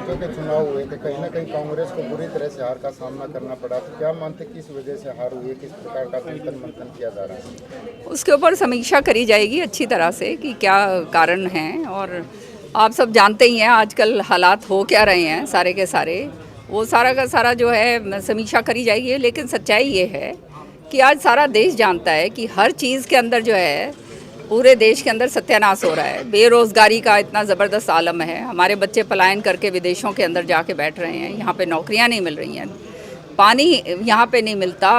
राज्यों के चुनाव हुए थे, कहीं ना कहीं कांग्रेस को बुरी तरह से हार का सामना करना पड़ा, तो क्या मानते किस वजह से हार हुई है, किस प्रकार का चिंतन मंथन किया जा रहा है? उसके ऊपर समीक्षा करी जाएगी अच्छी तरह से कि क्या कारण हैं। और आप सब जानते ही हैं आजकल हालात हो क्या रहे हैं सारे के सारे, वो सारा का सारा जो है समीक्षा करी जाएगी। लेकिन सच्चाई ये है कि आज सारा देश जानता है कि हर चीज़ के अंदर जो है पूरे देश के अंदर सत्यानाश हो रहा है। बेरोज़गारी का इतना ज़बरदस्त आलम है, हमारे बच्चे पलायन करके विदेशों के अंदर जाके बैठ रहे हैं, यहाँ पे नौकरियाँ नहीं मिल रही हैं, पानी यहाँ पे नहीं मिलता,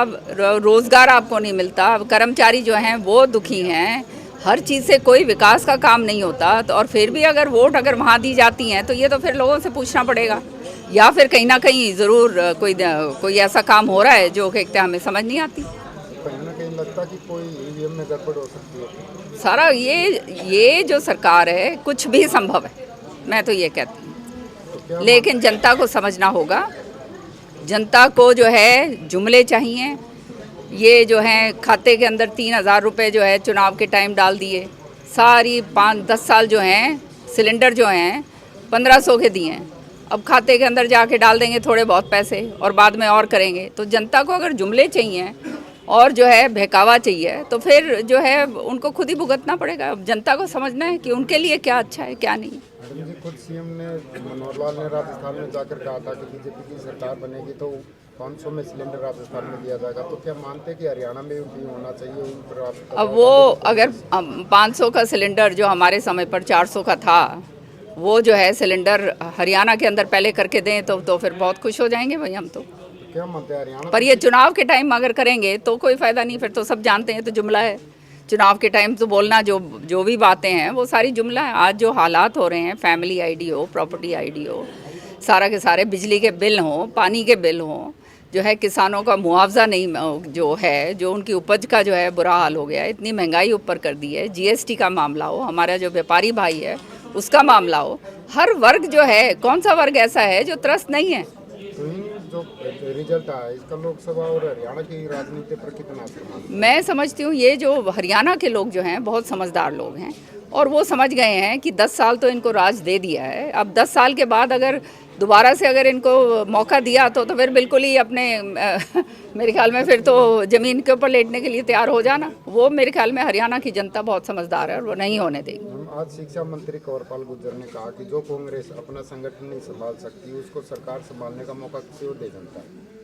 रोज़गार आपको नहीं मिलता, कर्मचारी जो हैं वो दुखी हैं, हर चीज़ से कोई विकास का काम नहीं होता। तो और फिर भी अगर वोट अगर वहाँ दी जाती हैं तो ये तो फिर लोगों से पूछना पड़ेगा, या फिर कहीं ना कहीं ज़रूर कोई ऐसा काम हो रहा है जो कि हमें समझ नहीं आती। कहीं ना कहीं लगता कि कोई ईवीएम में गड़बड़ हो सकती है। सारा ये जो सरकार है कुछ भी संभव है, मैं तो ये कहती हूँ। लेकिन जनता को समझना होगा, जनता को जो है जुमले चाहिए। ये जो है खाते के अंदर 3,000 रुपये जो है चुनाव के टाइम डाल दिए, सारी 5-10 साल जो हैं सिलेंडर जो हैं 1,500 के दिए हैं, अब खाते के अंदर जाके डाल देंगे थोड़े बहुत पैसे और बाद में और करेंगे। तो जनता को अगर जुमले चाहिए और जो है बहकावा चाहिए तो फिर जो है उनको खुद ही भुगतना पड़ेगा। जनता को समझना है कि उनके लिए क्या अच्छा है क्या नहीं। मैडम जी, खुद सीएम ने मनोहर लाल ने राजस्थान में जाकर कहा था कि बीजेपी की सरकार बनेगी तो 500 में सिलेंडर राजस्थान में दिया जाएगा, तो क्या मानते हैं कि हरियाणा में भी होना चाहिए उन पर आप? अब वो अगर 500 का सिलेंडर जो हमारे समय पर 400 का था, वो जो है सिलेंडर हरियाणा के अंदर पहले करके दें तो फिर बहुत खुश हो जाएंगे भाई हम तो। क्या मानते हैं हरियाणा पर ये चुनाव के टाइम अगर करेंगे तो कोई फ़ायदा नहीं, फिर तो सब जानते हैं तो जुमला है। चुनाव के टाइम तो बोलना जो भी बातें हैं वो सारी जुमला है। आज जो हालात हो रहे हैं, फैमिली आईडी हो, प्रॉपर्टी आईडी हो, सारा के सारे बिजली के बिल हों, पानी के बिल हों, जो है किसानों का मुआवजा नहीं जो है, जो उनकी उपज का जो है बुरा हाल हो गया है, इतनी महंगाई ऊपर कर दी है, जीएसटी का मामला हो, हमारा जो व्यापारी भाई है उसका मामला हो, हर वर्ग जो है, कौन सा वर्ग ऐसा है जो त्रस्त नहीं है? तो इन जो रिजल्ट आया इसका लोकसभा और हरियाणा की राजनीति पर कितना असर मानते हैं? मैं समझती हूँ ये जो हरियाणा के लोग जो हैं बहुत समझदार लोग हैं और वो समझ गए हैं कि 10 साल तो इनको राज दे दिया है। अब 10 साल के बाद अगर दोबारा से अगर इनको मौका दिया तो फिर बिल्कुल ही अपने मेरे ख्याल में फिर तो ज़मीन के ऊपर लेटने के लिए तैयार हो जाना। वो मेरे ख्याल में हरियाणा की जनता बहुत समझदार है और वो नहीं होने देगी। आज शिक्षा मंत्री कंवरपाल गुर्जर ने कहा कि जो कांग्रेस अपना संगठन नहीं संभाल सकती उसको सरकार संभालने का मौका क्यों दे जनता है?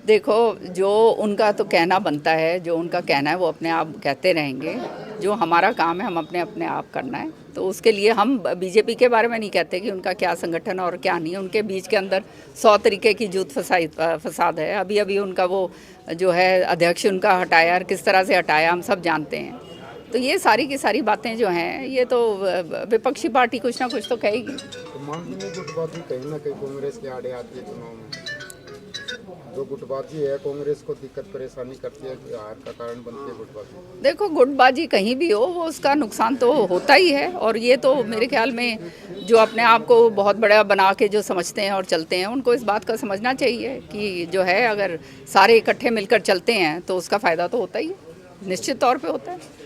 देखो, जो उनका तो कहना बनता है, जो उनका कहना है वो अपने आप कहते रहेंगे। जो हमारा काम है हम अपने आप करना है। तो उसके लिए हम बीजेपी के बारे में नहीं कहते कि उनका क्या संगठन और क्या नहीं। उनके बीच के अंदर 100 तरीके की जूत फसाद है। अभी अभी उनका वो जो है अध्यक्ष उनका हटाया और किस तरह से हटाया हम सब जानते हैं। तो ये सारी की सारी बातें जो हैं ये तो विपक्षी पार्टी कुछ ना कुछ तो कहेगी। तो माननीय गुटबाजी कहीं ना कहीं कांग्रेस के आड़े आती है चुनाव में। जो गुटबाजी है कांग्रेस को दिक्कत परेशानी करती है, हार का कारण बनती है गुटबाजी। देखो, गुटबाजी कहीं भी हो वो उसका नुकसान तो होता ही है। और ये तो मेरे ख्याल में जो अपने आप को बहुत बड़ा बना के जो समझते हैं और चलते हैं उनको इस बात का समझना चाहिए कि जो है अगर सारे इकट्ठे मिलकर चलते हैं तो उसका फ़ायदा तो होता ही है, निश्चित तौर पे होता है।